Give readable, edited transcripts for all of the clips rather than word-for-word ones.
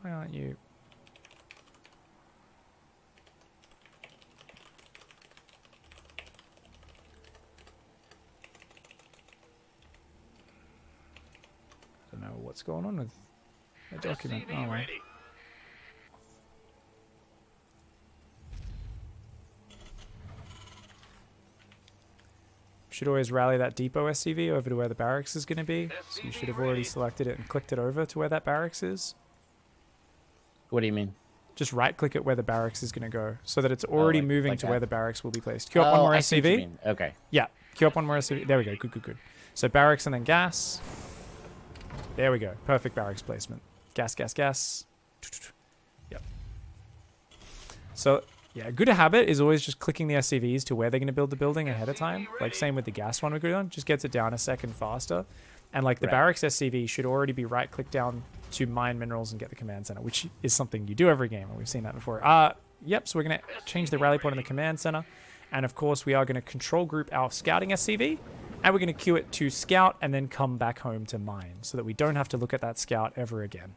Why aren't you? I don't know what's going on with the document. Oh, well. Should always rally that depot SCV over to where the barracks is going to be. So you should have already selected it and clicked it over to where that barracks is. What do you mean? Just right click it where the barracks is going to go so that it's already moving to where the barracks will be placed. Queue up one more I see what you SCV. mean. Okay. Yeah, queue up one more SCV. There we go. Good, good, good. So barracks and then gas. There we go. Perfect barracks placement. Gas, gas, gas. Yep. So, yeah, a good habit is always just clicking the SCVs to where they're going to build the building ahead of time. Like, same with the gas one we're good on. Just gets it down a second faster. And, like, the barracks SCV should already be right-click down to mine minerals and get the command center, which is something you do every game, and we've seen that before. Yep, so we're going to change the rally point in the command center. And, of course, we are going to control group our scouting SCV. And we're going to queue it to scout and then come back home to mine so that we don't have to look at that scout ever again.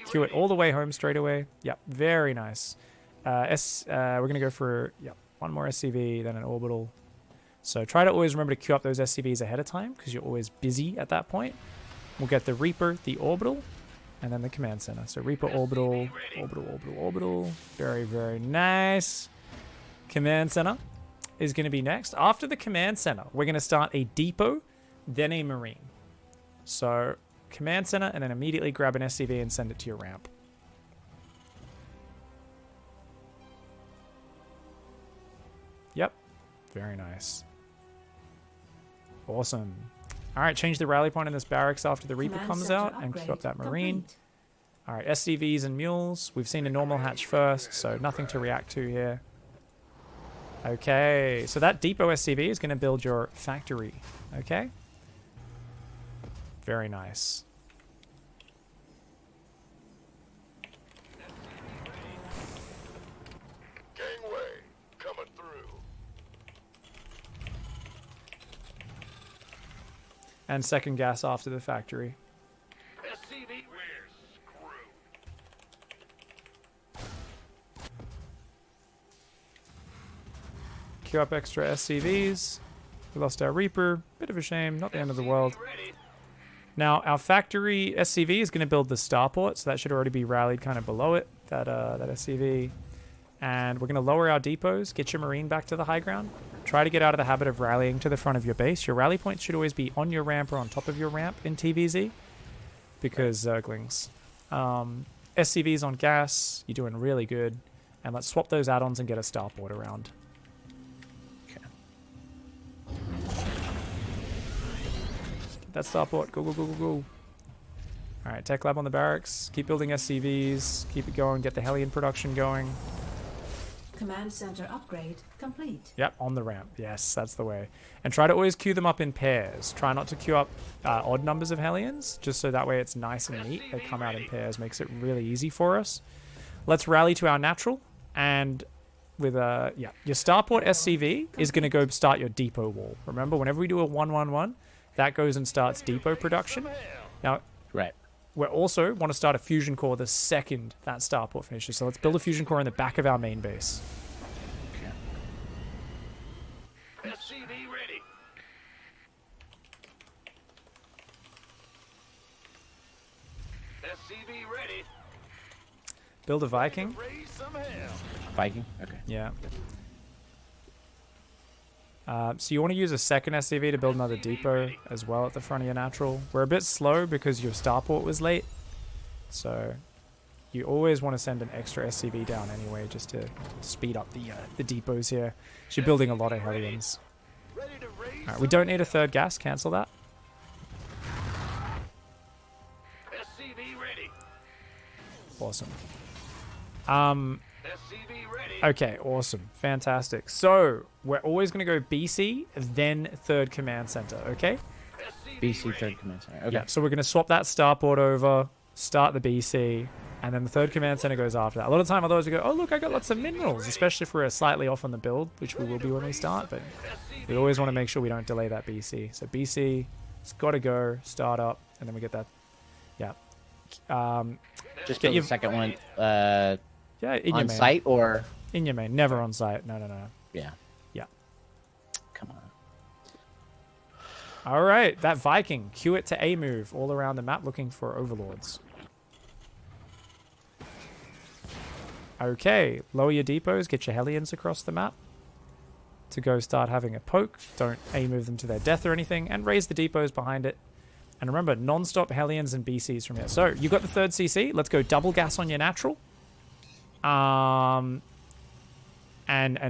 Queue it all the way home straight away. Yep, very nice. We're going to go for one more SCV, then an orbital. So try to always remember to queue up those SCVs ahead of time because you're always busy at that point. We'll get the Reaper, the orbital, and then the command center. So Reaper, orbital, orbital, orbital, orbital. Very, very nice. Command center is going to be next. After the command center, we're going to start a depot, then a marine. So command center, and then immediately grab an SCV and send it to your ramp. Yep. Very nice. Awesome. All right, change the rally point in this barracks after the Reaper comes out and queue up that marine. All right, SCVs and mules. We've seen a normal hatch first, so nothing to react to here. Okay, so that depot SCV is going to build your factory. Okay. Very nice. Gangway coming through. And second gas after the factory. SCV, we're screwed. Queue up extra SCVs. We lost our Reaper. Bit of a shame. Not the end of the world. Now, our factory SCV is going to build the starport, so that should already be rallied kind of below it, that SCV. And we're going to lower our depots, get your marine back to the high ground. Try to get out of the habit of rallying to the front of your base. Your rally points should always be on your ramp or on top of your ramp in TvZ, because Zerglings. SCVs on gas, you're doing really good. And let's swap those add-ons and get a starport around. That starport. Go, go, go, go, go. Alright, tech lab on the barracks. Keep building SCVs. Keep it going. Get the Hellion production going. Command center upgrade complete. Yep, on the ramp. Yes, that's the way. And try to always queue them up in pairs. Try not to queue up odd numbers of Hellions, just so that way it's nice and neat. They come out in pairs. Makes it really easy for us. Let's rally to our natural. And with your starport SCV is going to go start your depot wall. Remember, whenever we do a 1-1-1, that goes and starts depot production. Now, we also want to start a fusion core the second that starport finishes. So let's build a fusion core in the back of our main base. SCV ready. SCV ready. Build a Viking. Raise some hell. Viking? Okay. Yeah. So you want to use a second SCV to build another depot as well at the front of your natural. We're a bit slow because your starport was late. So you always want to send an extra SCV down anyway just to speed up the depots here. So you're building a lot of Hellions. Alright, we don't need a third gas. Cancel that. SCV ready. Awesome. SCV ready. Okay, awesome. Fantastic. So, we're always going to go BC, then third command center, okay? BC third command center. Okay. Yeah, so we're going to swap that starport over, start the BC, and then the third command center goes after that. A lot of time, otherwise we go, oh, look, I got lots of minerals, especially if we're slightly off on the build, which we will be when we start, but we always want to make sure we don't delay that BC. So BC, it's got to go, start up, and then we get that, Just Get build your- the second one yeah, in your on main. site or In your main, never on site. No. yeah. Yeah. Come on. All right, that Viking. Cue it to A move all around the map looking for overlords. Okay, lower your depots, get your Hellions across the map to go start having a poke. Don't A move them to their death or anything, and raise the depots behind it. And remember, non-stop Hellions and BCs from here. So, you got the third CC. Let's go double gas on your natural. And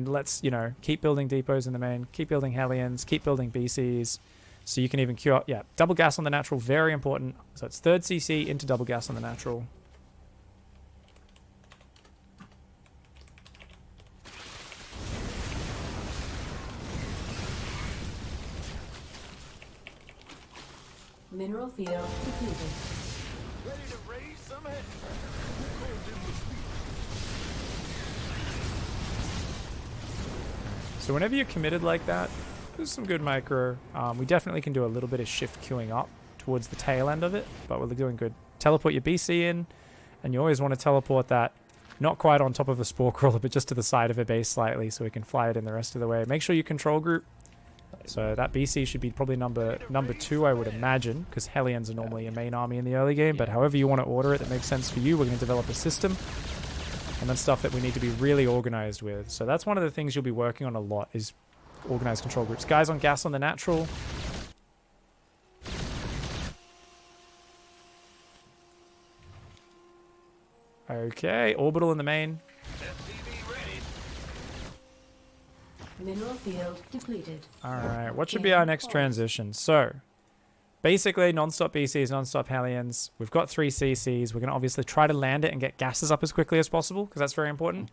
let's, keep building depots in the main, keep building Hellions, keep building BCs. So you can even queue up. Yeah, double gas on the natural, very important. So it's third CC into double gas on the natural. Mineral field depleted. Ready to raise some hell. So whenever you're committed like that, there's some good micro. We definitely can do a little bit of shift queuing up towards the tail end of it, but we're doing good. Teleport your BC in, and you always want to teleport that not quite on top of a spore crawler, but just to the side of a base slightly so we can fly it in the rest of the way. Make sure you control group. So that BC should be probably number 2, I would imagine, because Hellions are normally your main army in the early game, but however you want to order it that makes sense for you, we're going to develop a system. And that's stuff that we need to be really organized with. So that's one of the things you'll be working on a lot is organized control groups. Guys on gas on the natural. Okay, orbital in the main. SCV ready. Mineral field depleted. Alright, what should be our next transition? So, basically, non-stop BCs, non-stop Hellions. We've got 3 CCs. We're going to obviously try to land it and get gases up as quickly as possible, because that's very important.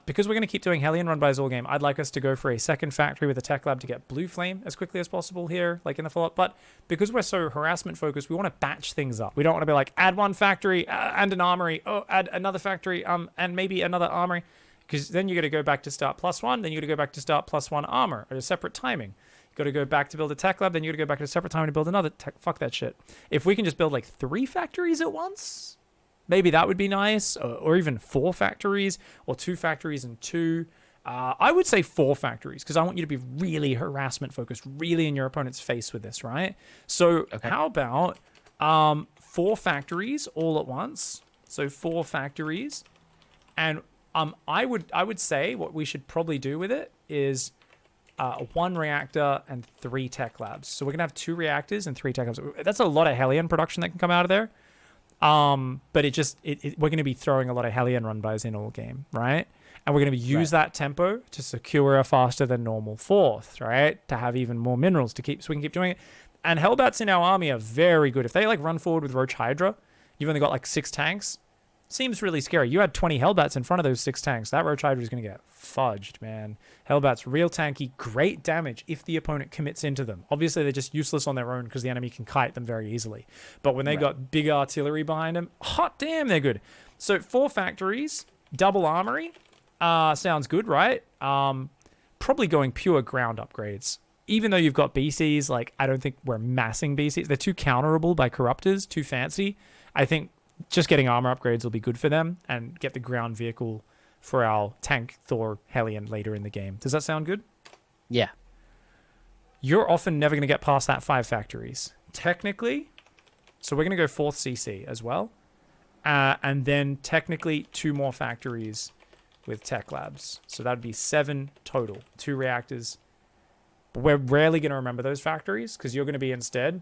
Because we're going to keep doing Hellion run-bys all game, I'd like us to go for a second factory with a tech lab to get Blue Flame as quickly as possible here, like in the follow-up. But because we're so harassment-focused, we want to batch things up. We don't want to be like, add one factory and an armory. Oh, add another factory and maybe another armory. Because then you got to go back to start +1, then you got to go back to start +1 armor at a separate timing. You got to go back to build a tech lab, then you got to go back to a separate timing to build another tech. Fuck that shit. If we can just build like 3 factories at once, maybe that would be nice, or even 4 factories, or 2 factories and 2. I would say 4 factories, because I want you to be really harassment focused, really in your opponent's face with this, right? So how about 4 factories all at once? So 4 factories, and I would say what we should probably do with it is 1 reactor and 3 tech labs. So we're gonna have 2 reactors and 3 tech labs. That's a lot of Hellion production that can come out of there. But we're going to be throwing a lot of Hellion run-bys in all game, right? And we're going to use that tempo to secure a faster than normal 4th, right? To have even more minerals so we can keep doing it. And Hellbats in our army are very good. If they like run forward with Roach Hydra, you've only got like 6 tanks. Seems really scary. You had 20 Hellbats in front of those 6 tanks. That Roach Hydra is going to get fudged, man. Hellbats, real tanky, great damage if the opponent commits into them. Obviously, they're just useless on their own because the enemy can kite them very easily. But when they got big artillery behind them, hot damn, they're good. So 4 factories, double armory, sounds good, right? Probably going pure ground upgrades. Even though you've got BCs, like, I don't think we're massing BCs. They're too counterable by corruptors, too fancy. I think just getting armor upgrades will be good for them and get the ground vehicle for our tank Thor Hellion later in the game. Does that sound good? Yeah. You're often never going to get past that 5 factories. Technically, so we're going to go 4th CC as well. And then technically 2 more factories with tech labs. So that'd be 7 total. 2 reactors. But we're rarely going to remember those factories because you're going to be instead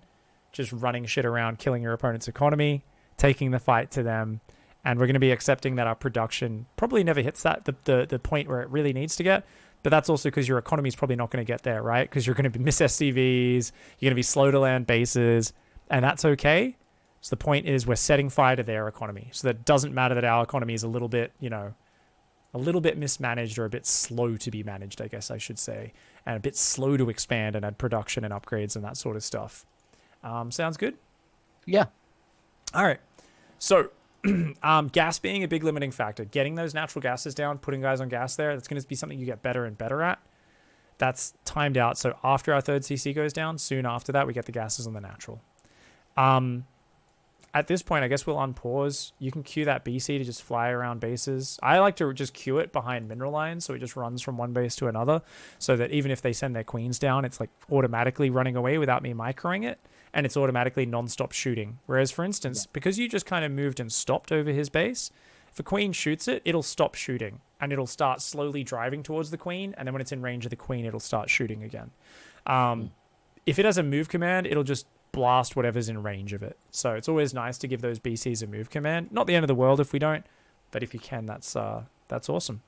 just running shit around, killing your opponent's economy, taking the fight to them, and we're going to be accepting that our production probably never hits the point where it really needs to get. But that's also because your economy is probably not going to get there, right? Because you're going to miss SCVs, you're going to be slow to land bases, and that's okay. So the point is we're setting fire to their economy. So that doesn't matter that our economy is a little bit, a little bit mismanaged or a bit slow to be managed, I guess I should say, and a bit slow to expand and add production and upgrades and that sort of stuff. Sounds good? Yeah. All right. So gas being a big limiting factor, getting those natural gases down, putting guys on gas there, that's going to be something you get better and better at. That's timed out. So after our 3rd CC goes down, soon after that, we get the gases on the natural. at this point, I guess we'll unpause. You can queue that BC to just fly around bases. I like to just queue it behind mineral lines, so it just runs from one base to another, so that even if they send their queens down, it's like automatically running away without me microing it, and it's automatically non-stop shooting. Whereas, for instance, because you just kind of moved and stopped over his base, if a queen shoots it, it'll stop shooting, and it'll start slowly driving towards the queen, and then when it's in range of the queen, it'll start shooting again. If it has a move command, it'll just blast whatever's in range of it. So it's always nice to give those BCs a move command. Not the end of the world if we don't, but if you can, that's awesome.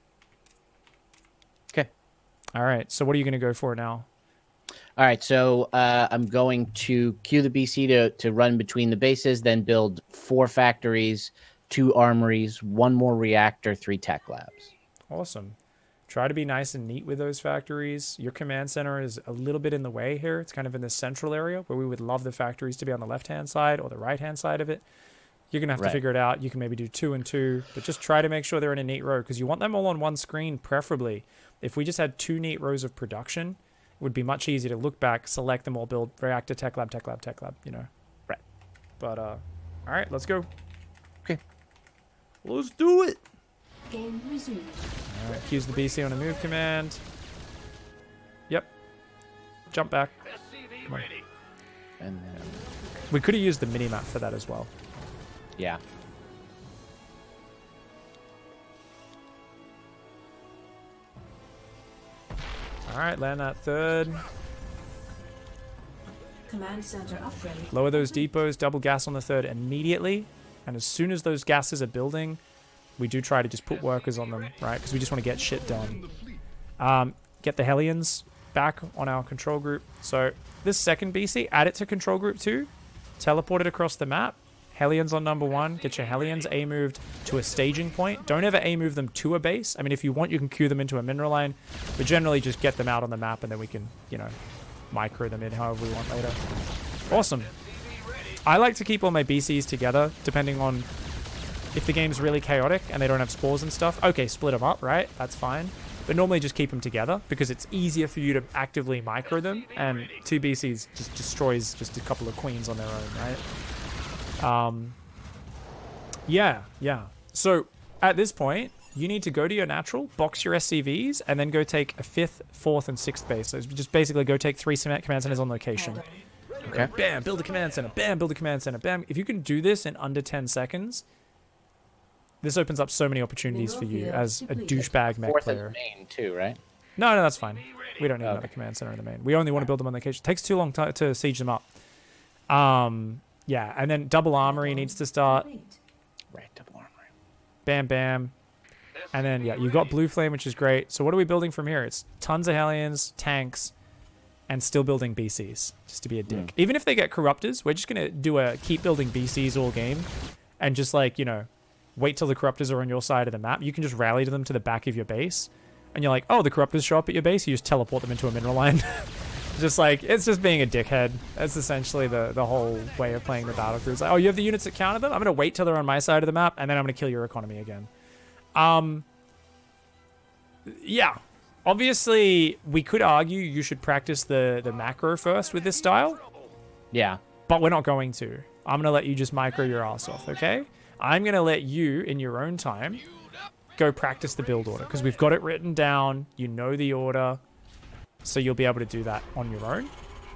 Okay. All right. So what are you going to go for now? All right, so I'm going to queue the BC to run between the bases, then build 4 factories, 2 armories, 1 more reactor, 3 tech labs. Awesome. Try to be nice and neat with those factories. Your command center is a little bit in the way here. It's kind of in the central area where we would love the factories to be on the left-hand side or the right-hand side of it. You're going to have to figure it out. You can maybe do 2 and 2, but just try to make sure they're in a neat row because you want them all on one screen, preferably. If we just had 2 neat rows of production, it would be much easier to look back, select them all, build reactor, tech lab, you know. Right. But, all right, let's go. Okay. Let's do it. Game resumed. All right, use the BC on a move command. Yep. Jump back. SCV ready. And then, We could have used the mini-map for that as well. yeah. All right, land that third. Command center upgrade. Lower those depots, double gas on the third immediately. And as soon as those gases are building, we do try to just put workers on them, right? Because we just want to get shit done. Get the Hellions back on our control group. So this second BC, add it to control group 2. Teleport it across the map. Hellions on number 1. Get your Hellions A-moved to a staging point. Don't ever A-move them to a base. I mean, if you want, you can queue them into a mineral line. But generally, just get them out on the map, and then we can, you know, micro them in however we want later. Awesome. I like to keep all my BCs together, depending on if the game's really chaotic and they don't have spores and stuff. Okay, split them up, right? That's fine. But normally just keep them together because it's easier for you to actively micro them, and 2 BCs just destroys just a couple of queens on their own, right? Yeah. So at this point, you need to go to your natural, box your SCVs, and then go take a 5th, 4th, and 6th base. So just basically go take 3 command centers on location. Okay. Bam, build a command center. Bam, build a command center. Bam. If you can do this in under 10 seconds, this opens up so many opportunities for you as a douchebag mech 4th player. is main too, right? No, that's fine. We don't need another command center in the main. We only want to build them on location. It takes too long to siege them up. Yeah, and then double armory needs to start. Right, double armory. Bam, bam. And then, yeah, you've got blue flame, which is great. So what are we building from here? It's tons of Hellions, tanks, and still building BCs, just to be a dick. Even if they get corruptors, we're just going to do a keep building BCs all game and just, like, you know, wait till the corruptors are on your side of the map. You can just rally to them to the back of your base. And you're like, oh, the corruptors show up at your base. You just teleport them into a mineral line. Just like, it's just being a dickhead. That's essentially the whole way of playing the battle crew. It's like, oh, you have the units that counter them? I'm going to wait till they're on my side of the map, and then I'm going to kill your economy again. Yeah. Obviously, we could argue you should practice the macro first with this style. Yeah. But we're not going to. I'm going to let you just micro your ass off, okay? I'm going to let you, in your own time, go practice the build order. Because we've got it written down. You know the order. So you'll be able to do that on your own.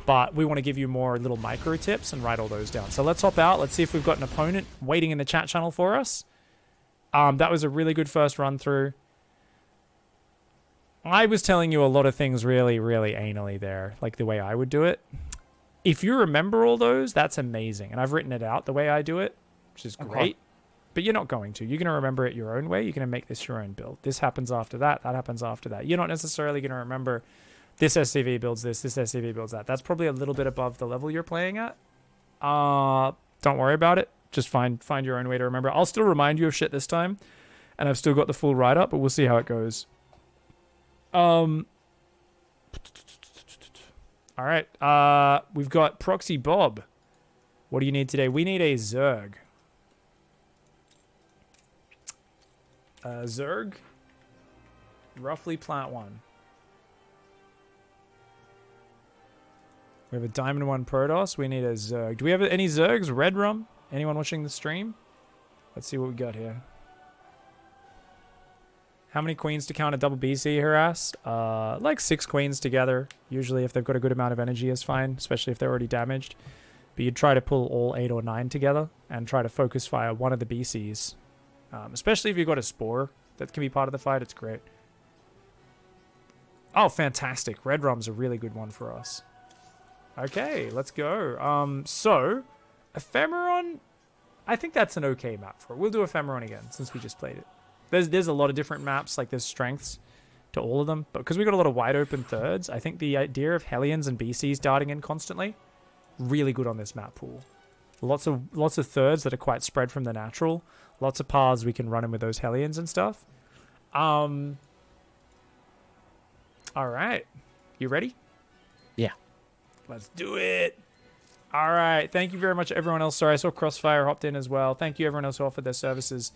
But we want to give you more little micro tips and write all those down. So let's hop out. Let's see if we've got an opponent waiting in the chat channel for us. That was a really good first run through. I was telling you a lot of things really, really anally there, like the way I would do it. If you remember all those, that's amazing. And I've written it out the way I do it, which is great. But you're not going to. You're going to remember it your own way. You're going to make this your own build. This happens after that. That happens after that. You're not necessarily going to remember this SCV builds this SCV builds that. That's probably a little bit above the level you're playing at. Don't worry about it. Just find your own way to remember. I'll still remind you of shit this time. And I've still got the full write-up, but we'll see how it goes. All right. We've got Proxy Bob. What do you need today? We need a Zerg. Zerg? Roughly plat 1. We have a Diamond 1 Protoss. We need a Zerg. Do we have any Zergs? Red Rum? Anyone watching the stream? Let's see what we got here. How many queens to count a double BC, Harass? Like 6 queens together. Usually if they've got a good amount of energy is fine, especially if they're already damaged. But you'd try to pull all 8 or 9 together and try to focus fire one of the BCs. Especially if you've got a spore that can be part of the fight, it's great. Oh, fantastic. Red Rum's a really good one for us. Okay, let's go. So, Ephemeron, I think that's an okay map for it. We'll do Ephemeron again since we just played it. There's a lot of different maps, like there's strengths to all of them. But because we've got a lot of wide open thirds, I think the idea of Hellions and BCs darting in constantly, really good on this map pool. Lots of thirds that are quite spread from the natural. Lots of paths we can run in with those Hellions and stuff. All right. You ready? Yeah. Let's do it. All right. Thank you very much, everyone else. Sorry, I saw Crossfire hopped in as well. Thank you, everyone else who offered their services.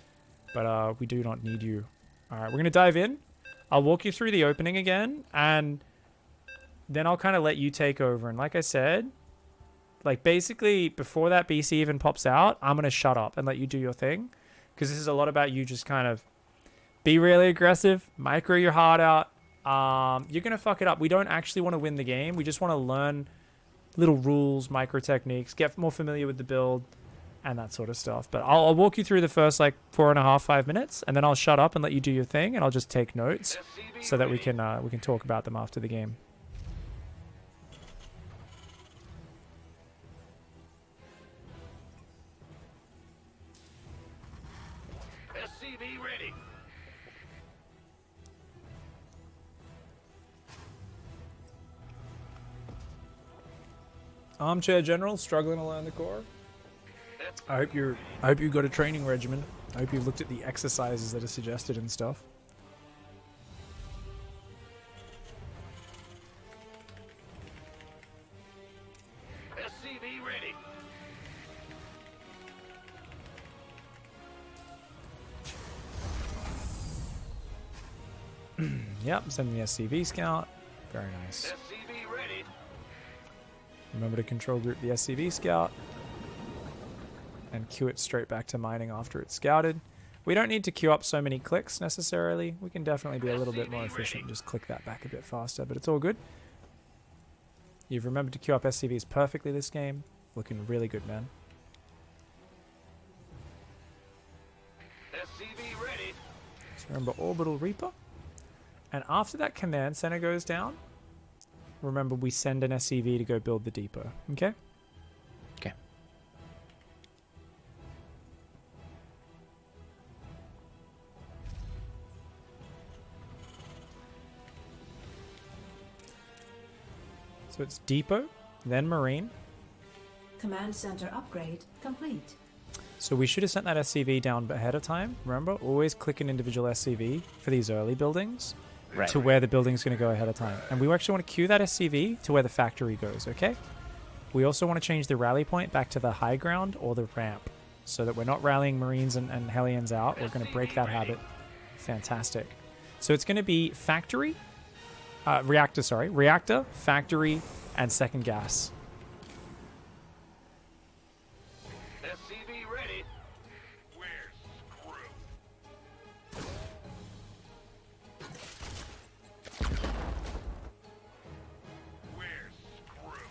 But we do not need you. All right. We're going to dive in. I'll walk you through the opening again. And then I'll kind of let you take over. And like I said, like basically before that BC even pops out, I'm going to shut up and let you do your thing. Because this is a lot about you just kind of be really aggressive, micro your heart out. You're going to fuck it up. We don't actually want to win the game. We just want to learn little rules, micro techniques, get more familiar with the build and that sort of stuff. But I'll walk you through the first like 4.5, 5 minutes, and then I'll shut up and let you do your thing, and I'll just take notes so that we can talk about them after the game. SCV ready. Armchair General, struggling to learn the core. I hope you got a training regimen. I hope you've looked at the exercises that are suggested and stuff. SCV ready. Yep, sending the SCV scout. Very nice. SCV ready. Remember to control group the SCV scout and queue it straight back to mining after it's scouted. We don't need to queue up so many clicks necessarily. We can definitely be a little bit more efficient and just click that back a bit faster, but it's all good. You've remembered to queue up SCVs perfectly this game. Looking really good, man. SCV ready. So remember Orbital Reaper. And after that command center goes down, remember we send an SCV to go build the depot. Okay? Okay. So it's depot, then marine. Command center upgrade complete. So we should have sent that SCV down ahead of time. Remember, always click an individual SCV for these early buildings Right. to where the building's going to go ahead of time. And we actually want to queue that SCV to where the factory goes, okay? We also want to change the rally point back to the high ground or the ramp so that we're not rallying Marines and Hellions out. We're going to break that habit. Fantastic. So it's going to be factory, reactor, factory, and second gas. SCV ready. Where's screw? Where's screw?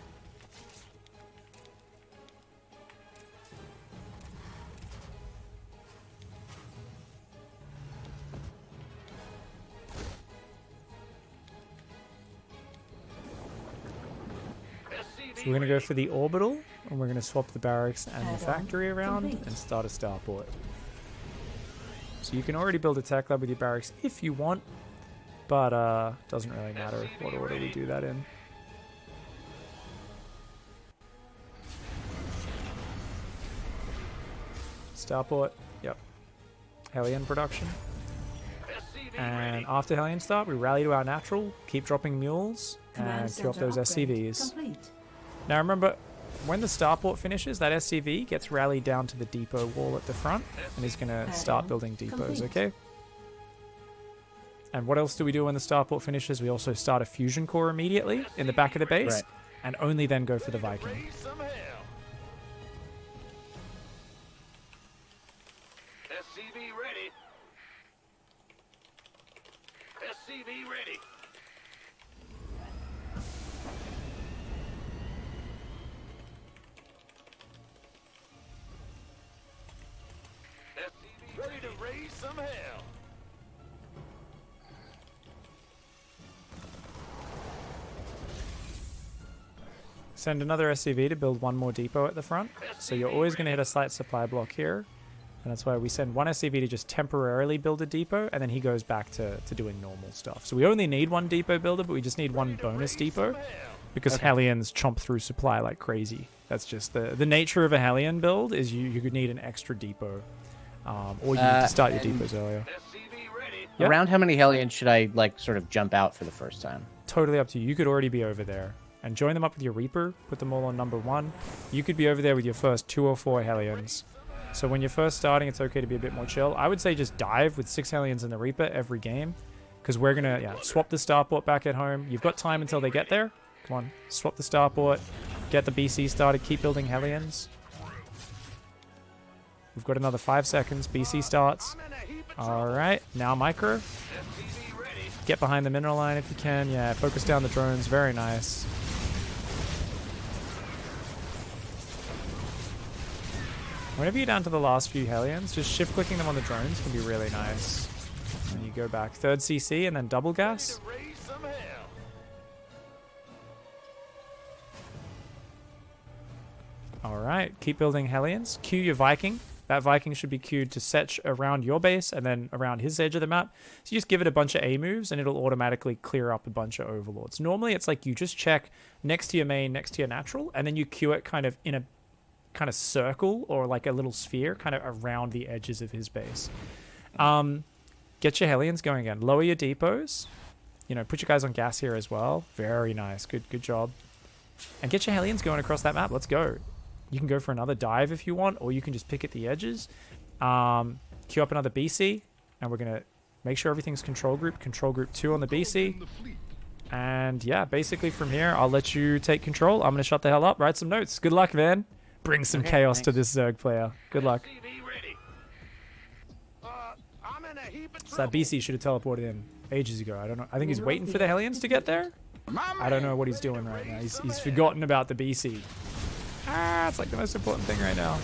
So we're going to go for the orbital, and we're going to swap the barracks and the Add-on factory around complete. and start a starport. So you can already build a tech lab with your barracks if you want, but doesn't really matter what order we do that in. Starport, yep. Hellion production. SCV And ready. after Hellion start, we rally to our natural, keep dropping mules, Command and queue up center those upgrade SCVs. complete. Now remember, when the starport finishes, that SCV gets rallied down to the depot wall at the front, and is going to start Add-on building depots, complete. okay? And what else do we do when the starport finishes? We also start a fusion core immediately in the back of the base, Right. and only then go for the Viking. Raise some hell. SCV ready. SCV ready. SCV ready to raise some hell. Send another SCV to build one more depot at the front. So you're always going to hit a slight supply block here. And that's why we send one SCV to just temporarily build a depot, and then he goes back to doing normal stuff. So we only need one depot builder, but we just need one bonus depot because Hellions chomp through supply like crazy. That's just the nature of a Hellion build is you could need an extra depot. Or you need to start your depots earlier. SCV ready. Yeah. Around how many Hellions should I, like, sort of jump out for the first time? Totally up to you. You could already be over there. And join them up with your Reaper. Put them all on number 1. You could be over there with your first 2 or 4 Hellions. So when you're first starting, it's okay to be a bit more chill. I would say just dive with 6 Hellions in the Reaper every game. Because we're going to swap the starport back at home. You've got time until they get there. Come on. Swap the starport. Get the BC started. Keep building Hellions. We've got another 5 seconds. BC starts. Alright. Now micro. SCV ready. Get behind the mineral line if you can. Yeah, focus down the drones. Very nice. Whenever you're down to the last few Hellions, just shift-clicking them on the drones can be really nice. And you go back. 3rd CC and then double gas. To raise some hell. Alright, keep building Hellions. Queue your Viking. That Viking should be queued to setch around your base and then around his edge of the map. So you just give it a bunch of A moves and it'll automatically clear up a bunch of overlords. Normally it's like you just check next to your main, next to your natural, and then you queue it kind of in a kind of circle or like a little sphere kind of around the edges of his base. Get your Hellions going again. Lower your depots. You know, put your guys on gas here as well. Very nice. Good job. And get your Hellions going across that map. Let's go. You can go for another dive if you want, or you can just pick at the edges. Queue up another BC, and we're going to make sure everything's control group 2 on the BC. And yeah, basically from here, I'll let you take control. I'm going to shut the hell up, write some notes. Good luck, man. Bring some chaos to this Zerg player. Good luck. SCV ready. I'm in a heap of So that BC should have teleported in ages ago. I don't know. I think he's waiting for the Hellions to get there. I don't know what he's doing right now. He's forgotten about the BC. It's like the most important thing right now.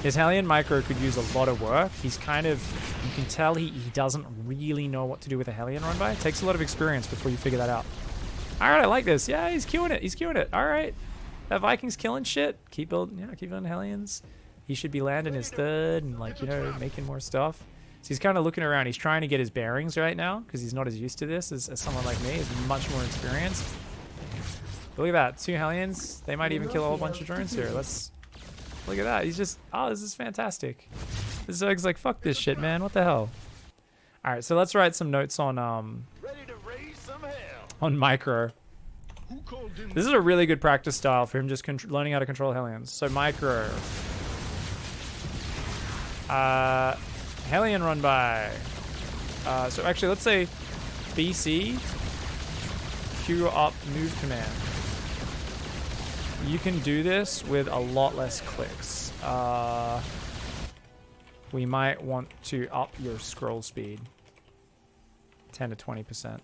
His Hellion micro could use a lot of work. He's kind of, you can tell he doesn't really know what to do with a Hellion run by. It takes a lot of experience before you figure that out. Alright, I like this. Yeah, he's queuing it. He's queuing it. Alright. That Viking's killing shit. Keep building Hellions. He should be landing his 3rd and, like, you know, making more stuff. So he's kind of looking around. He's trying to get his bearings right now because he's not as used to this as someone like me. He's much more experienced. But look at that. 2 Hellions. They might even kill a whole bunch of drones here. Let's look at that. He's just, oh, this is fantastic. This Zerg's like, fuck this shit, man. What the hell? All right, so let's write some notes on ready to raise some hell. on micro. This is a really good practice style for him just learning how to control Hellions. So micro. Hellion run by. So actually, let's say BC. Queue up move command. You can do this with a lot less clicks. We might want to up your scroll speed. 10 to 20%.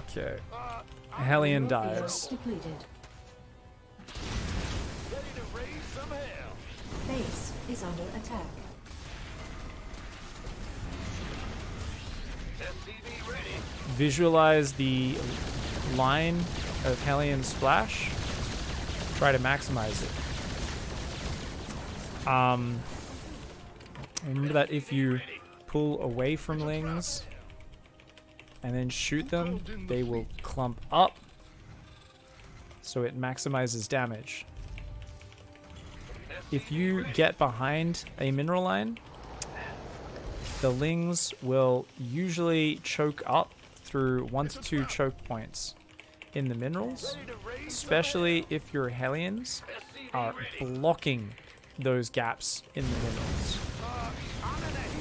Okay. Hellion dives. Depleted. Ready to raise some hell. Base is under attack. SCV ready. Visualize the line of Hellion splash. Try to maximize it. Remember that if you pull away from lings and then shoot them, they will clump up, so it maximizes damage. If you get behind a mineral line, the lings will usually choke up through 1 to 2 choke points in the minerals, especially if your Hellions are blocking those gaps in the minerals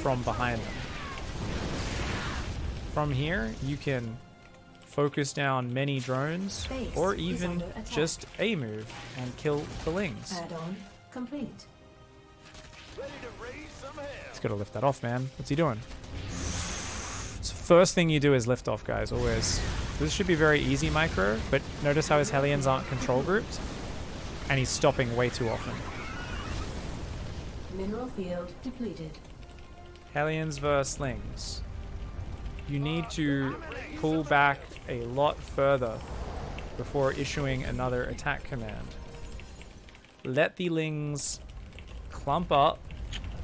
from behind them. From here, you can focus down many drones, Base or is even under attack. just a move and kill the lings. Add-on complete. Ready to raise some hell. He's got to lift that off, man. What's he doing? So first thing you do is lift off, guys, always. This should be very easy micro, but notice how his Hellions aren't control grouped, and he's stopping way too often. Mineral field depleted. Hellions versus Lings. You need to pull back a lot further before issuing another attack command. Let the Lings clump up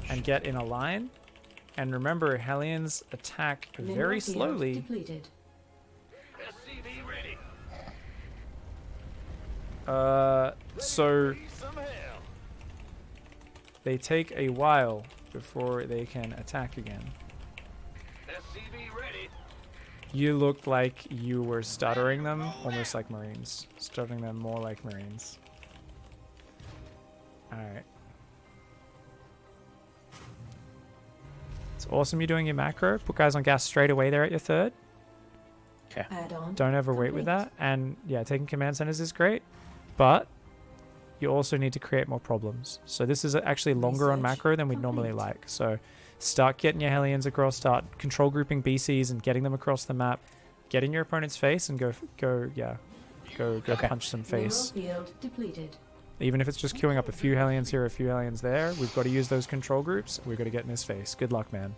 and get in a line. And remember, Hellions attack Mineral very field slowly. Depleted. SCV ready. So Raise some hell. they take a while before they can attack again. SCV ready. You looked like you were stuttering them, almost like Marines. Stuttering them more like Marines. Alright. It's awesome you're doing your macro. Put guys on gas straight away there at your third. Add-on. Don't overweight with that. And yeah, taking command centers is great. But you also need to create more problems. So this is actually longer on Research macro than we'd normally complete. like. So start getting your Hellions across, start control grouping BCs and getting them across the map. Get in your opponent's face and go Okay. punch some Mineral face. field depleted. Even if it's just queuing up a few Hellions here, a few Hellions there, we've got to use those control groups. We've got to get in his face. Good luck, man.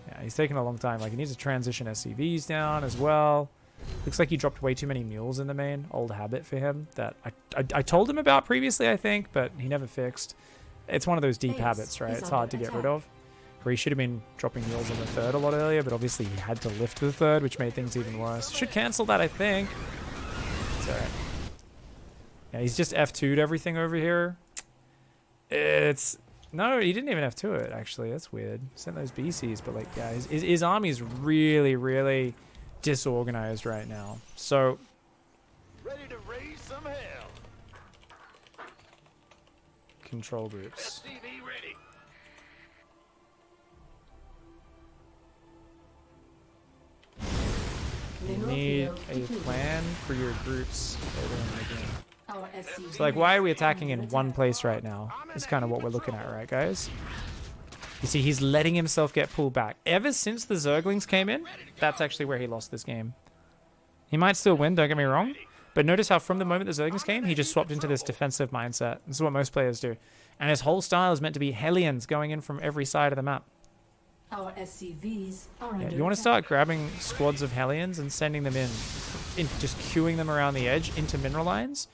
Yeah, he's taking a long time. Like, he needs to transition SCVs down as well. Looks like he dropped way too many mules in the main. Old habit for him that I told him about previously, I think, but he never fixed. It's one of those deep Base habits, right? is It's hard to under get rid attack. of. Where he should have been dropping mules on the third a lot earlier, but obviously he had to lift the third, which made things even worse. Should cancel that, I think. It's alright. Yeah, he's just F2'd everything over here. It's... No, he didn't even F2 it, actually. That's weird. Sent those BCs, but, like, yeah, his army's really, really disorganized right now. So, Ready to raise some hell. control groups. SCV ready. You Mineral need field a depleted. plan for your groups later in the game. Our SCV So, like, why are we is attacking under in one attack. place right now? Is kind of what we're looking at, right, guys? You see, he's letting himself get pulled back. Ever since the Zerglings came in, that's actually where he lost this game. He might still win, don't get me wrong. But notice how from the moment the Zerglings came, he just swapped into this defensive mindset. This is what most players do. And his whole style is meant to be Hellions going in from every side of the map. Our SCVs are Yeah, under you want to attack. start grabbing squads of Hellions and sending them in just queuing them around the edge into mineral lines.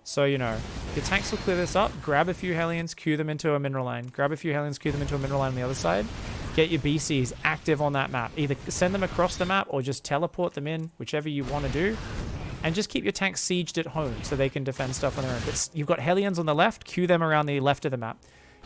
So, you know, your tanks will clear this up. Grab a few Hellions, queue them into a mineral line. Grab a few Hellions, queue them into a mineral line on the other side. Get your BCs active on that map. Either send them across the map or just teleport them in, whichever you want to do. And just keep your tanks sieged at home so they can defend stuff on their own. But you've got Hellions on the left, queue them around the left of the map.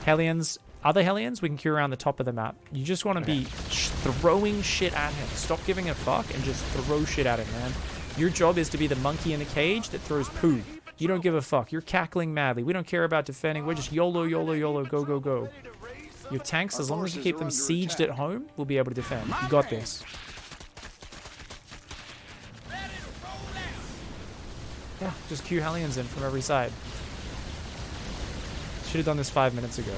Hellions, other Hellions, we can queue around the top of the map. You just want to be throwing shit at him. Stop giving a fuck and just throw shit at him, man. Your job is to be the monkey in the cage that throws poo. You don't give a fuck. You're cackling madly. We don't care about defending. We're just YOLO, YOLO, YOLO, go, go, go. Ready to raise some Your tanks, as long as you forces keep are them under sieged attack. at home, will be able to defend. You got this. Yeah, just queue Hellions in from every side. Should have done this 5 minutes ago.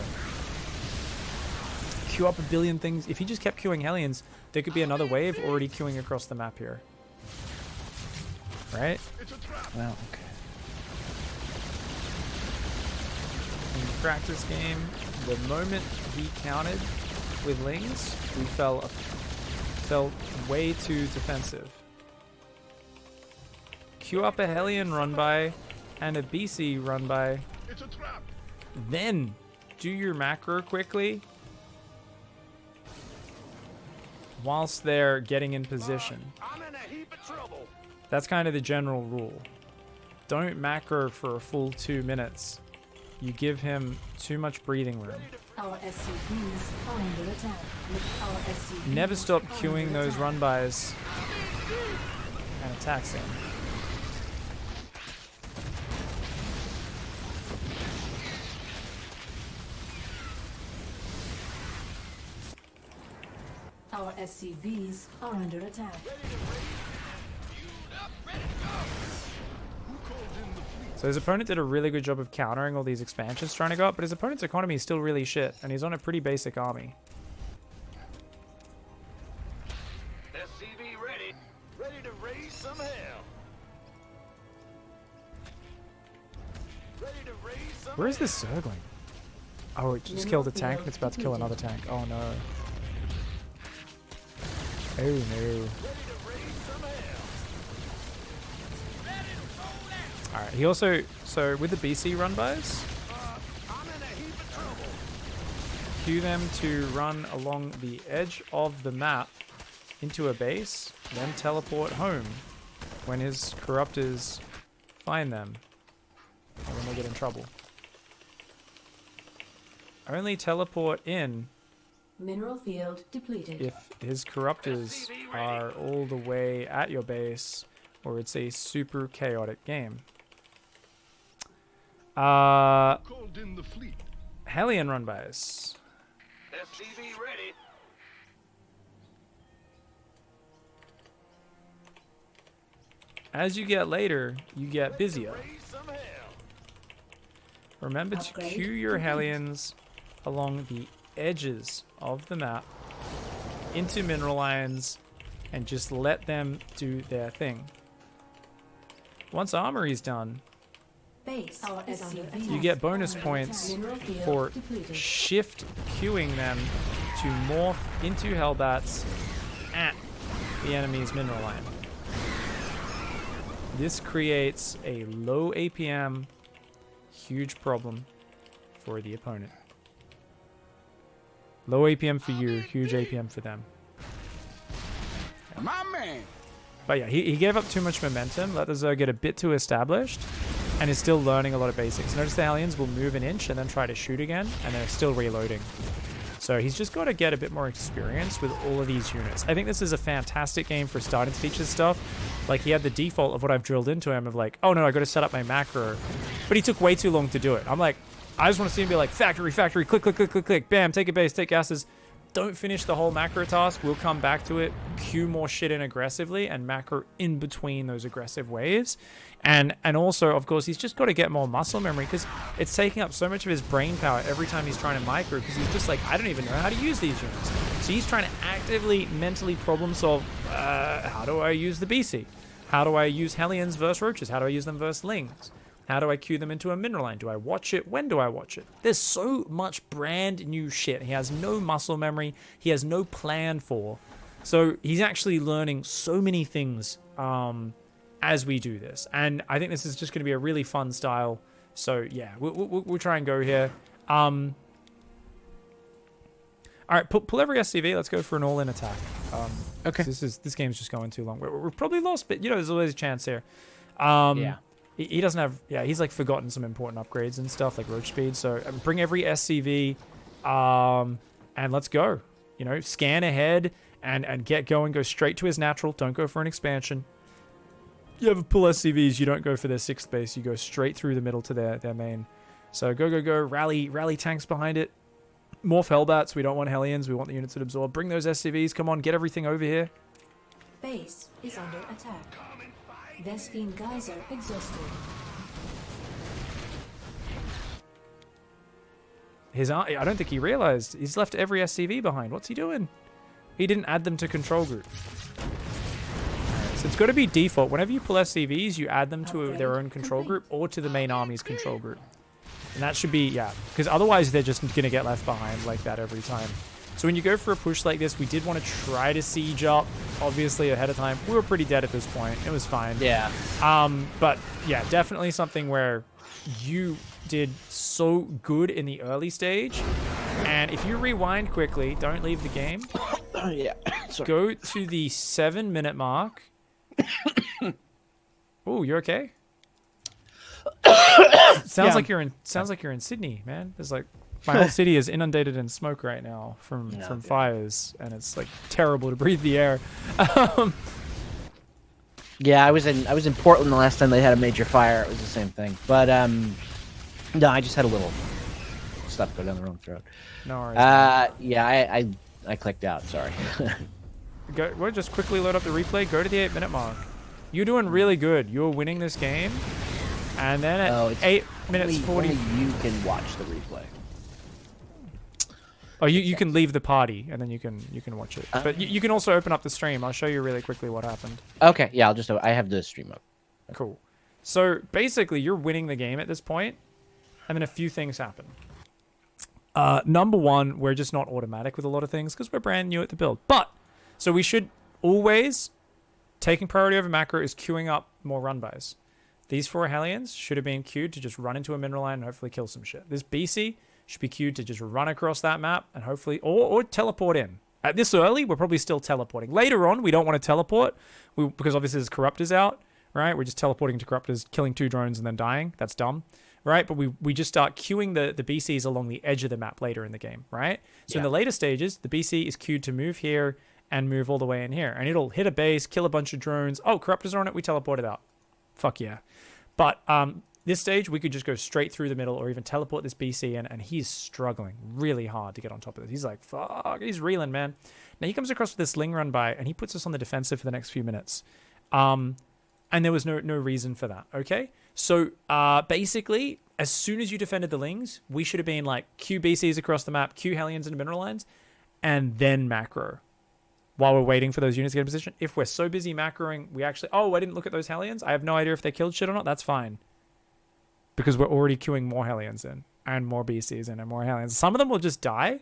Queue up a billion things. If you just kept queuing Hellions, there could be another wave already queuing across the map here. Right? Well, okay. In the practice game, the moment we counted with Lings, we felt way too defensive. Queue up a Hellion run by and a BC run by. Then do your macro quickly whilst they're getting in position. I'm in a heap of trouble. That's kind of the general rule. Don't macro for a full 2 minutes. You give him too much breathing room. Our SCVs are under attack. Our SCVs Never stop are queuing under those attack. run-bys and attacks him. Our Our SCVs are under attack. So his opponent did a really good job of countering all these expansions trying to go up, but his opponent's economy is still really shit, and he's on a pretty basic army. SCV ready. Ready to raise some hell. Ready to raise some Where is this Zergling? Oh, it just killed a tank and it's about to kill another tank. Oh no. Oh no. Ready to raise some hell. Alright, he also, so with the BC run bys, I'm in a heap of trouble. cue them to run along the edge of the map into a base, then teleport home when his corruptors find them, or when they get in trouble. Only teleport in Mineral field depleted. if his corruptors are all the way at your base, or it's a super chaotic game. Called in the fleet. Hellion run bys. SCV ready. As you get later, you get busier. Raise some hell. Remember to Upgrade queue your complete. Hellions along the edges of the map into mineral lines and just let them do their thing. Once armory's done, Base. Our SCVs you get are bonus under points attack. Mineral field for depleted. shift queuing them to morph into Hellbats at the enemy's mineral line. This creates a low APM, huge problem for the opponent. Low APM for you, huge APM for them. My man. But yeah, he gave up too much momentum, let the Zerg get a bit too established, and is still learning a lot of basics. Notice the Hellions will move an inch and then try to shoot again, and they're still reloading. So he's just got to get a bit more experience with all of these units. I think this is a fantastic game for starting to teach this stuff. Like, he had the default of what I've drilled into him of like, oh no, I got to set up my macro. But he took way too long to do it. I'm like, I just want to see him be like, factory, factory, click, click, click, click, click, bam, take a base, take gases. Don't finish the whole macro task. We'll come back to it, queue more shit in aggressively, and macro in between those aggressive waves. And also, of course, he's just got to get more muscle memory because it's taking up so much of his brain power every time he's trying to micro because he's just like, I don't even know how to use these units. So he's trying to actively, mentally problem solve, how do I use the BC? How do I use Hellions versus Roaches? How do I use them versus Lings? How do I queue them into a mineral line? Do I watch it? When do I watch it? There's so much brand new shit. He has no muscle memory. He has no plan for. So he's actually learning so many things as we do this. And I think this is just going to be a really fun style. So yeah, we'll try and go here. All right, pull every SCV. Let's go for an all-in attack. Okay. This game's just going too long. We're probably lost, but you know, there's always a chance here. Yeah. He doesn't have, he's like forgotten some important upgrades and stuff like roach speed. So bring every SCV and let's go. You know, scan ahead and get going. Go straight to his natural. Don't go for an expansion. You have a pull SCVs. You don't go for their 6th base. You go straight through the middle to their main. So go. Rally tanks behind it. Morph Hellbats. We don't want Hellions. We want the units that absorb. Bring those SCVs. Come on, get everything over here. Base is under attack. Vespine Geyser exhausted. I don't think he realized. He's left every SCV behind. What's he doing? He didn't add them to control group. So it's got to be default. Whenever you pull SCVs, you add them to their own control group or to the main army's control group. And that should be, yeah. Because otherwise they're just going to get left behind like that every time. So when you go for a push like this, we did want to try to siege up, obviously, ahead of time. We were pretty dead at this point. It was fine. Yeah. But yeah, definitely something where you did so good in the early stage. And if you rewind quickly, don't leave the game. Yeah. Sorry. Go to the 7-minute mark. Oh, you okay? Sounds like you're in Sydney, man. There's like my whole city is inundated in smoke right now from fires, and it's like terrible to breathe the air. Yeah, I was in Portland the last time they had a major fire. It was the same thing. But no, I just had a little stuff go down the wrong throat. No worries. Yeah, I clicked out. Sorry. We'll just quickly load up the replay. Go to the 8-minute mark. You're doing really good. You're winning this game. And then at 8 minutes 40... Only you can watch the replay. Oh, you can leave the party, and then you can watch it. But you can also open up the stream. I'll show you really quickly what happened. Okay, yeah, I have the stream up. Cool. So basically, you're winning the game at this point, and then a few things happen. Number one, we're just not automatic with a lot of things because we're brand new at the build. But so we should always, taking priority over macro is queuing up more run bys. These 4 Hellions should have been queued to just run into a mineral line and hopefully kill some shit. This BC should be queued to just run across that map and hopefully, or teleport in. At this early, we're probably still teleporting. Later on, we don't want to teleport because obviously there's corruptors out, right? We're just teleporting to corruptors, killing 2 drones and then dying. That's dumb, right? But we just start queuing the BCs along the edge of the map later in the game, right? So in the later stages, the BC is queued to move here and move all the way in here. And it'll hit a base, kill a bunch of drones. Oh, corruptors are on it. We teleport it out. Fuck yeah. But this stage, we could just go straight through the middle or even teleport this BC in, and he's struggling really hard to get on top of this. He's like, fuck, he's reeling, man. Now he comes across with this Ling run by, and he puts us on the defensive for the next few minutes. And there was no reason for that, okay? So basically, as soon as you defended the Lings, we should have been like Q BCs across the map, Q Hellions into mineral lines, and then macro. While we're waiting for those units to get in position. If we're so busy macroing, we actually... Oh, I didn't look at those Hellions. I have no idea if they killed shit or not. That's fine. Because we're already queuing more Hellions in. And more BCs in and more Hellions. Some of them will just die.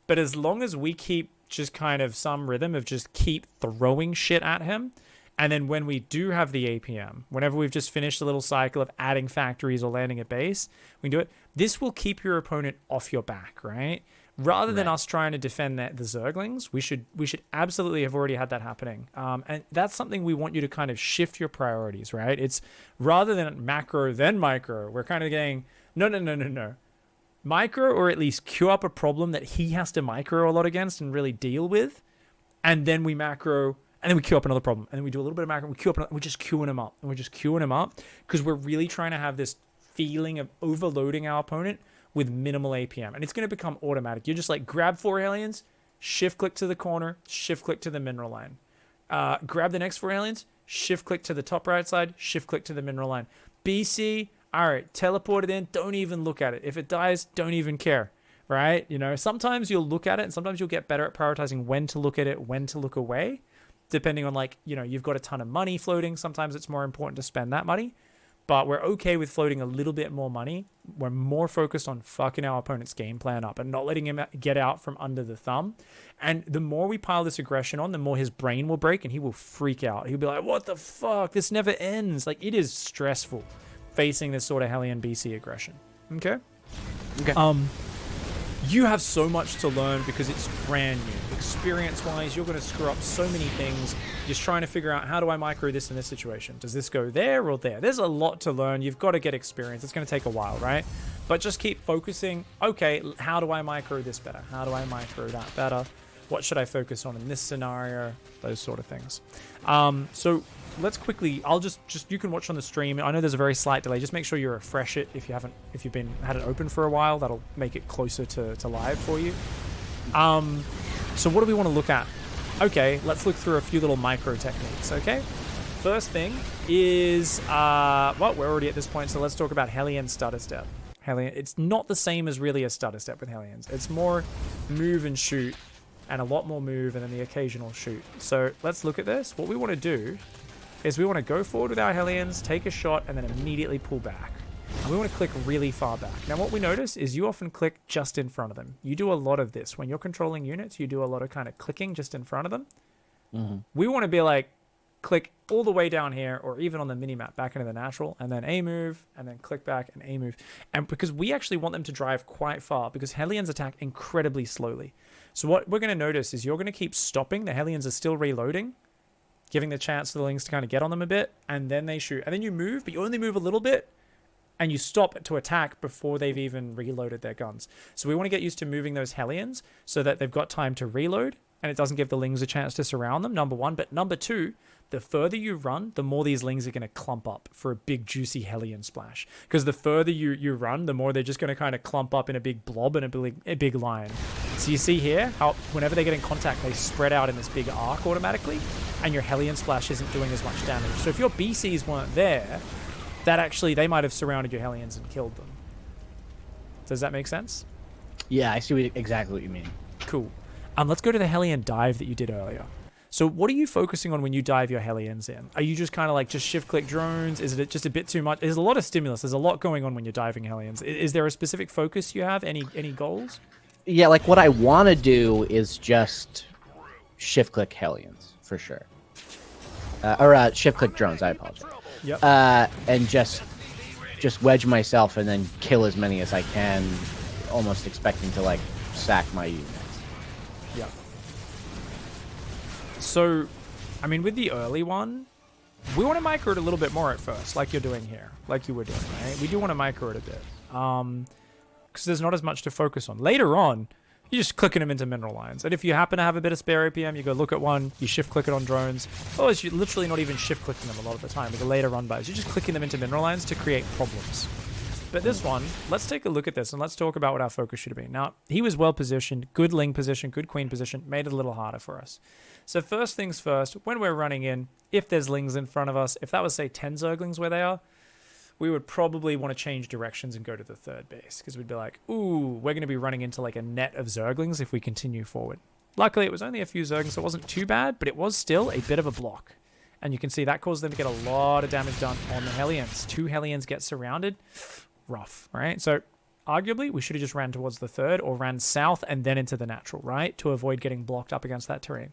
But as long as we keep just kind of some rhythm of just keep throwing shit at him. And then when we do have the APM, whenever we've just finished a little cycle of adding factories or landing a base, we can do it. This will keep your opponent off your back, right? Rather than us trying to defend the Zerglings, we should absolutely have already had that happening. And that's something we want you to kind of shift your priorities, right? It's rather than macro, then micro. We're kind of getting, no. Micro, or at least queue up a problem that he has to micro a lot against and really deal with. And then we macro, and then we queue up another problem. And then we do a little bit of macro, and we queue up, we're just queuing him up. And we're just queuing him up because we're really trying to have this feeling of overloading our opponent with minimal APM. And it's going to become automatic. You just like grab 4 aliens, shift click to the corner, shift click to the mineral line. Grab the next 4 aliens, shift click to the top right side, shift click to the mineral line. BC, all right, teleport it in, don't even look at it. If it dies, don't even care, right? You know, sometimes you'll look at it and sometimes you'll get better at prioritizing when to look at it, when to look away, depending on like, you know, you've got a ton of money floating. Sometimes it's more important to spend that money. But we're okay with floating a little bit more money. We're more focused on fucking our opponent's game plan up and not letting him get out from under the thumb. And the more we pile this aggression on, the more his brain will break and he will freak out. He'll be like, what the fuck? This never ends. Like, it is stressful facing this sort of Hellion BC aggression. Okay? You have so much to learn because it's brand new. Experience-wise, you're going to screw up so many things. Just trying to figure out, how do I micro this in this situation? Does this go there or there? There's a lot to learn. You've got to get experience. It's going to take a while, right? But just keep focusing. Okay, how do I micro this better? How do I micro that better? What should I focus on in this scenario? Those sort of things. So let's quickly, you can watch on the stream. I know there's a very slight delay. Just make sure you refresh it if you've had it open for a while. That'll make it closer to live for you. So what do we want to look at? Okay, let's look through a few little micro techniques, okay? First thing is, well, we're already at this point, so let's talk about Hellion stutter step. Hellion, it's not the same as really a stutter step with Hellions. It's more move and shoot, and a lot more move, and then the occasional shoot. So let's look at this. What we want to do is we want to go forward with our Hellions, take a shot, and then immediately pull back. And we want to click really far back. Now, what we notice is you often click just in front of them. You do a lot of this. When you're controlling units, you do a lot of kind of clicking just in front of them. Mm-hmm. We want to be like, click all the way down here, or even on the mini-map, back into the natural, and then A move, and then click back and A move. And because we actually want them to drive quite far, because Hellions attack incredibly slowly. So what we're going to notice is you're going to keep stopping. The Hellions are still reloading, giving the chance to the Lings to kind of get on them a bit, and then they shoot. And then you move, but you only move a little bit, and you stop to attack before they've even reloaded their guns. So we want to get used to moving those Hellions so that they've got time to reload, and it doesn't give the Lings a chance to surround them, number one. But number two, the further you run, the more these lings are going to clump up for a big, juicy Hellion splash. Because the further you run, the more they're just going to kind of clump up in a big blob and a big line. So you see here how whenever they get in contact, they spread out in this big arc automatically, and your Hellion splash isn't doing as much damage. So if your BCs weren't there, that actually, they might have surrounded your Hellions and killed them. Does that make sense? Yeah, I see exactly what you mean. Cool. Let's go to the Hellion dive that you did earlier. So what are you focusing on when you dive your Hellions in? Are you just kind of like just shift-click drones? Is it just a bit too much? There's a lot of stimulus. There's a lot going on when you're diving Hellions. Is there a specific focus you have? Any goals? Yeah, like what I want to do is just shift-click Hellions, for sure. Or shift-click drones, I apologize. Yep. And just wedge myself and then kill as many as I can, almost expecting to, like, sack my units. Yeah. So, I mean, with the early one, we want to micro it a little bit more at first, like you're doing here, like you were doing, right? We do want to micro it a bit, because there's not as much to focus on. Later on, you're just clicking them into mineral lines. And if you happen to have a bit of spare APM, you go look at one, you shift-click it on drones. Oh, you're literally not even shift-clicking them a lot of the time with the later run buys. You're just clicking them into mineral lines to create problems. But this one, let's take a look at this and let's talk about what our focus should have been. Now, he was well positioned, good ling position, good queen position, made it a little harder for us. So first things first, when we're running in, if there's lings in front of us, if that was, say, 10 Zerglings where they are, we would probably want to change directions and go to the third base, because we'd be like, ooh, we're going to be running into like a net of Zerglings if we continue forward. Luckily, it was only a few Zerglings, so it wasn't too bad, but it was still a bit of a block. And you can see that caused them to get a lot of damage done on the Hellions. 2 Hellions get surrounded. Rough, right? So arguably, we should have just ran towards the third or ran south and then into the natural, right? To avoid getting blocked up against that terrain.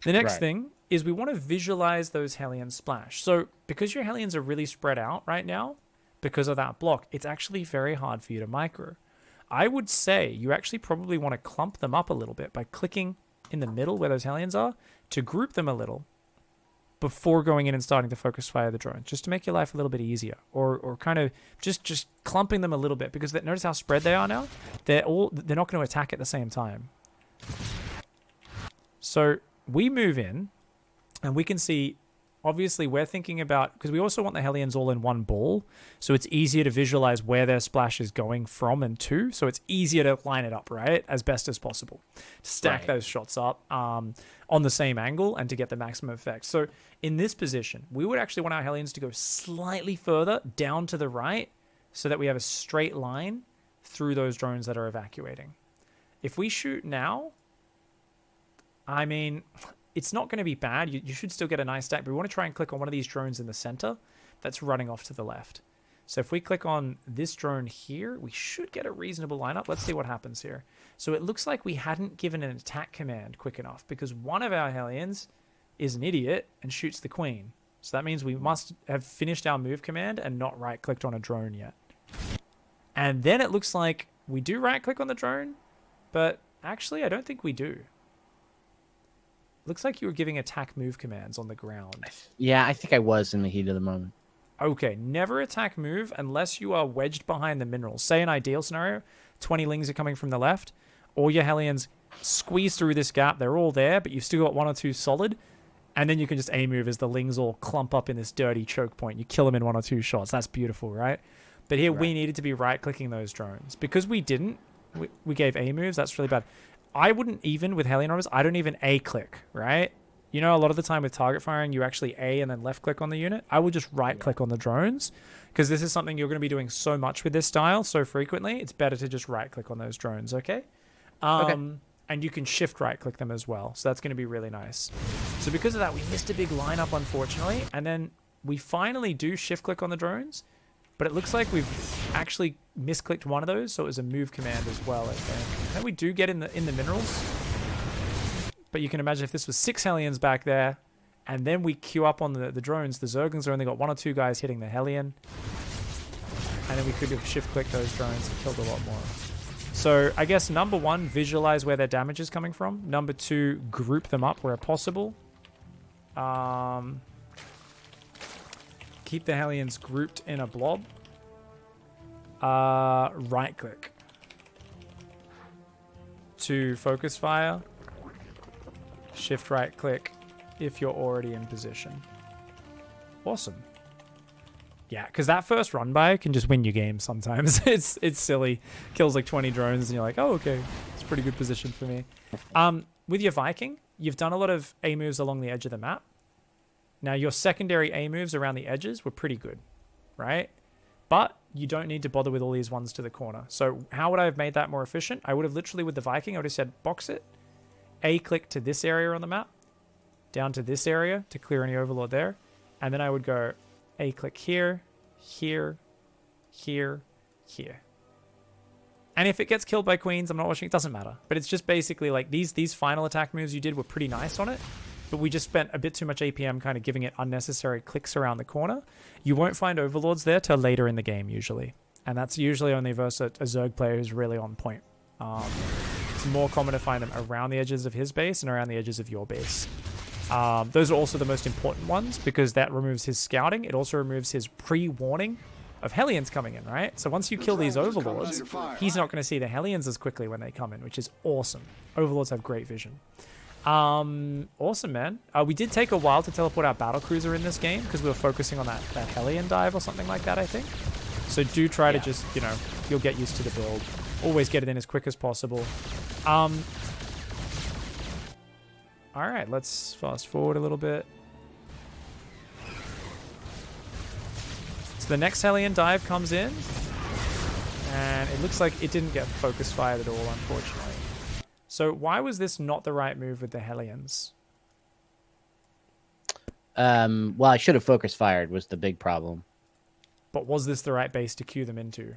The next thing is we want to visualize those Hellions splash. So because your Hellions are really spread out right now, because of that block, it's actually very hard for you to micro. I would say you actually probably want to clump them up a little bit by clicking in the middle where those Hellions are to group them a little before going in and starting to focus fire the drones, just to make your life a little bit easier, or kind of just clumping them a little bit, because notice how spread they are now. They're not going to attack at the same time. So we move in, and we can see, obviously, we're thinking about, because we also want the Hellions all in one ball, so it's easier to visualize where their splash is going from and to, so it's easier to line it up, right, as best as possible. Stack those shots up on the same angle and to get the maximum effect. So in this position, we would actually want our Hellions to go slightly further down to the right so that we have a straight line through those drones that are evacuating. If we shoot now, I mean, it's not going to be bad. You should still get a nice stack, but we want to try and click on one of these drones in the center that's running off to the left. So if we click on this drone here, we should get a reasonable lineup. Let's see what happens here. So it looks like we hadn't given an attack command quick enough, because one of our Hellions is an idiot and shoots the queen. So that means we must have finished our move command and not right-clicked on a drone yet. And then it looks like we do right-click on the drone, but actually I don't think we do. Looks like you were giving attack move commands on the ground. Yeah, I think I was in the heat of the moment. Okay, never attack move unless you are wedged behind the minerals. Say an ideal scenario, 20 lings are coming from the left. All your Hellions squeeze through this gap. They're all there, but you've still got 1 or 2 solid. And then you can just A-move as the lings all clump up in this dirty choke point. You kill them in 1 or 2 shots. That's beautiful, right? But here we needed to be right-clicking those drones. Because we didn't, we gave A-moves. That's really bad. I wouldn't even, with Hellion Robbers, I don't even A-click, right? You know, a lot of the time with target firing, you actually A and then left-click on the unit. I would just right-click on the drones, because this is something you're going to be doing so much with this style so frequently. It's better to just right-click on those drones, okay? And you can shift right-click them as well, so that's going to be really nice. So because of that, we missed a big lineup, unfortunately, and then we finally do shift-click on the drones, but it looks like we've actually misclicked one of those, so it was a move command as well, I think. And then we do get in the minerals, but you can imagine if this was 6 Hellions back there, and then we queue up on the drones, the Zerglings are only got 1 or 2 guys hitting the Hellion, and then we could have shift-clicked those drones and killed a lot more. So I guess number 1, visualize where their damage is coming from. Number 2, group them up where possible. Keep the Hellions grouped in a blob. Right click to focus fire. Shift right click if you're already in position. Awesome. Yeah, because that first run by can just win you games sometimes. It's silly. Kills like 20 drones and you're like, oh, okay. It's a pretty good position for me. With your Viking, you've done a lot of A moves along the edge of the map. Now, your secondary A moves around the edges were pretty good, right? But you don't need to bother with all these ones to the corner. So how would I have made that more efficient? I would have literally, with the Viking, I would have said box it, A click to this area on the map, down to this area to clear any overlord there. And then I would go A click here, here, here, here. And if it gets killed by queens, I'm not watching, it doesn't matter. But it's just basically like these final attack moves you did were pretty nice on it. But we just spent a bit too much APM kind of giving it unnecessary clicks around the corner. You won't find overlords there till later in the game usually. And that's usually only versus a Zerg player who's really on point. It's more common to find them around the edges of his base and around the edges of your base. Those are also the most important ones because that removes his scouting. It also removes his pre-warning of Hellions coming in, right? So once you kill these overlords, he's not going to see the Hellions as quickly when they come in, which is awesome. Overlords have great vision. Awesome, man. We did take a while to teleport our battlecruiser in this game because we were focusing on that Hellion dive or something like that, I think. So do try to just, you know, you'll get used to the build. Always get it in as quick as possible. All right, let's fast forward a little bit. So the next Hellion dive comes in, and it looks like it didn't get focus fired at all, unfortunately. So why was this not the right move with the Hellions? Well, I should have focus fired was the big problem. But was this the right base to queue them into?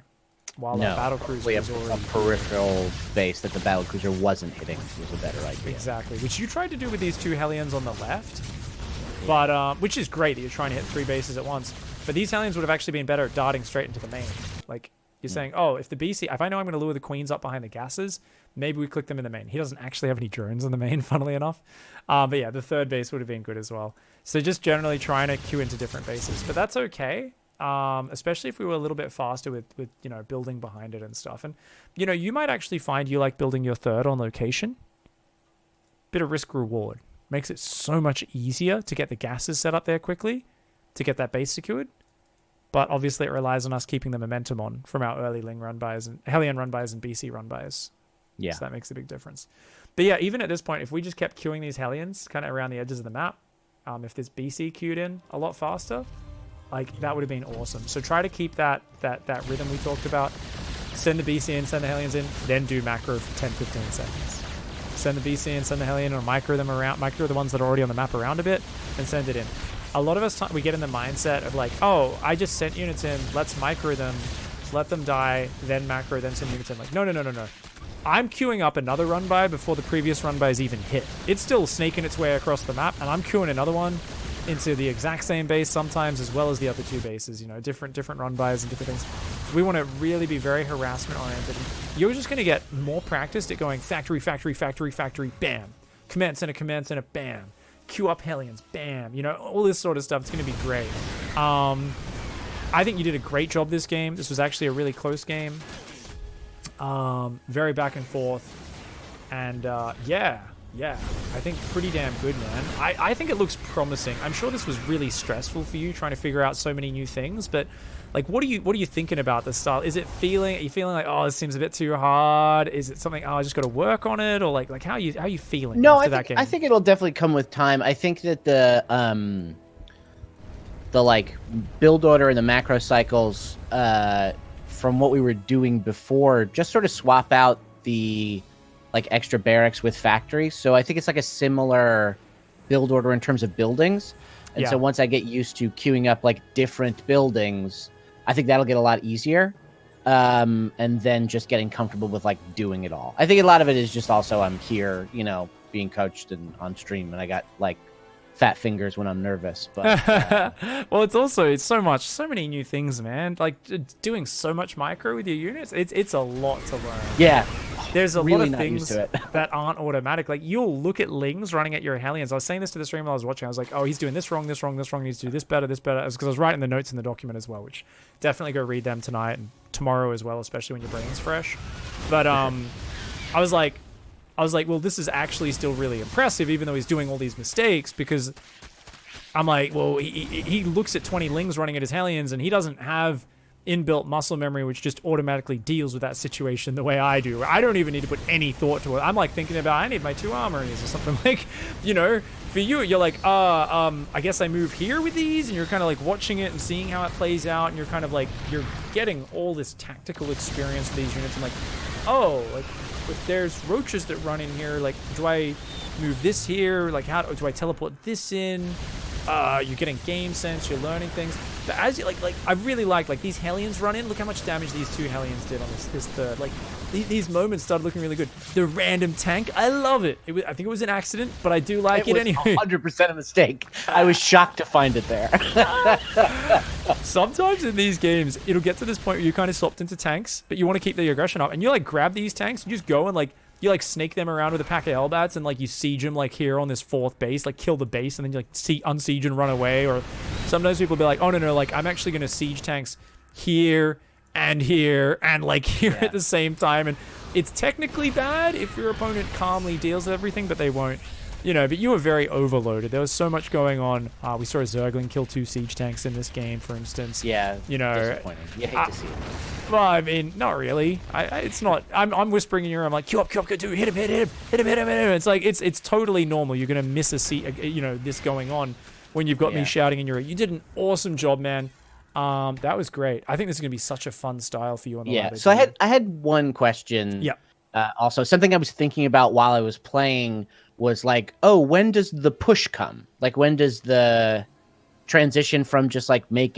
While No, the battlecruiser we was have already... a peripheral base that the battlecruiser wasn't hitting was a better idea. Exactly, which you tried to do with these two Hellions on the left. But, which is great that you're trying to hit 3 bases at once. But these Hellions would have actually been better at darting straight into the main. Like, you're saying, oh, if the BC... If I know I'm going to lure the queens up behind the gases, maybe we click them in the main. He doesn't actually have any drones in the main, funnily enough. But yeah, the third base would have been good as well. So just generally trying to queue into different bases. But that's okay. Especially if we were a little bit faster with you know, building behind it and stuff. And, you know, you might actually find you like building your third on location. Bit of risk reward. Makes it so much easier to get the gases set up there quickly to get that base secured. But obviously it relies on us keeping the momentum on from our early Ling run-bys and Hellion run-bys and BC run-bys. Yeah. So that makes a big difference. But yeah, even at this point, if we just kept queuing these Hellions kind of around the edges of the map, if this BC queued in a lot faster, like that would have been awesome. So try to keep that rhythm we talked about. Send the BC in, send the Hellions in, then do macro for 10-15 seconds. Send the BC in, send the Hellion, or micro them around, micro the ones that are already on the map around a bit, and send it in. A lot of us, we get in the mindset of like, oh, I just sent units in, let's micro them, let them die, then macro, then send units in. Like, no. I'm queuing up another run by before the previous run by is even hit. It's still snaking its way across the map, and I'm queuing another one into the exact same base sometimes, as well as the other 2 bases, you know, different run bys and different things. We want to really be very harassment oriented. You're just going to get more practiced at going factory, bam. Command center, bam. Queue up Hellions, bam. You know, all this sort of stuff. It's going to be great. I think you did a great job this game. This was actually a really close game. Very back and forth. And yeah, I think pretty damn good, man. I think it looks promising. I'm sure this was really stressful for you trying to figure out so many new things, but like, what are you thinking about this style? Are you feeling like, oh, this seems a bit too hard? Is it something, oh, I just got to work on it? Or like how are you feeling after that game? I think it'll definitely come with time. I think that the like build order and the macro cycles from what we were doing before just sort of swap out the like extra barracks with factories. So I think it's like a similar build order in terms of buildings. And so once I get used to queuing up like different buildings, I think that'll get a lot easier. And then just getting comfortable with like doing it all. I think a lot of it is just also I'm here, you know, being coached and on stream, and I got like fat fingers when I'm nervous. But well, it's so many new things, man. Like doing so much micro with your units, it's a lot to learn. Yeah. There's a really lot of things that aren't automatic. Like you'll look at Lings running at your Hellions. I was saying this to the stream while I was watching. I was like, oh, he's doing this wrong. He needs to do this better. It's because I was writing the notes in the document as well, which definitely go read them tonight and tomorrow as well, especially when your brain's fresh. But I was like, I was like, well, this is actually still really impressive, even though he's doing all these mistakes, because I'm like, well, he looks at 20 Lings running at his Hellions, and he doesn't have inbuilt muscle memory, which just automatically deals with that situation the way I do. I don't even need to put any thought to it. I'm like thinking about, I need my 2 armories or something. Like, you know, for you, you're like, I guess I move here with these, and you're kind of like watching it and seeing how it plays out, and you're kind of like, you're getting all this tactical experience with these units. I'm like, oh, like, if there's roaches that run in here, like, do I move this here? Like, how do I teleport this in? You're getting game sense, you're learning things. But as you like I really like these Hellions run in. Look how much damage these 2 Hellions did on this third. Like these moments started looking really good. The random tank, I love it. I think it was an accident, but I do like it anyway. 100% a mistake. I was shocked to find it there. Sometimes in these games, it'll get to this point where you kind of swapped into tanks, but you want to keep the aggression up, and you like grab these tanks, and you just go and like you like snake them around with a pack of L-bats, and like you siege them like here on this 4th base, like kill the base, and then you like unsiege and run away. Or sometimes people will be like, oh no, like I'm actually gonna siege tanks here and like here at the same time, and it's technically bad if your opponent calmly deals with everything, but they won't. You know, but you were very overloaded. There was so much going on. We saw a Zergling kill 2 siege tanks in this game, for instance. Yeah, you know, disappointing. You hate to see it. Well, I mean, not really. It's not. I'm whispering in your ear. I'm like, queue up, go, dude, hit him. It's like it's totally normal. You're gonna miss this going on when you've got me shouting in your ear. You did an awesome job, man. That was great. I think this is gonna be such a fun style for you on the ladder. So I had one question. Yeah. Also, something I was thinking about while I was playing was like, oh, when does the push come? Like, when does the transition from just like making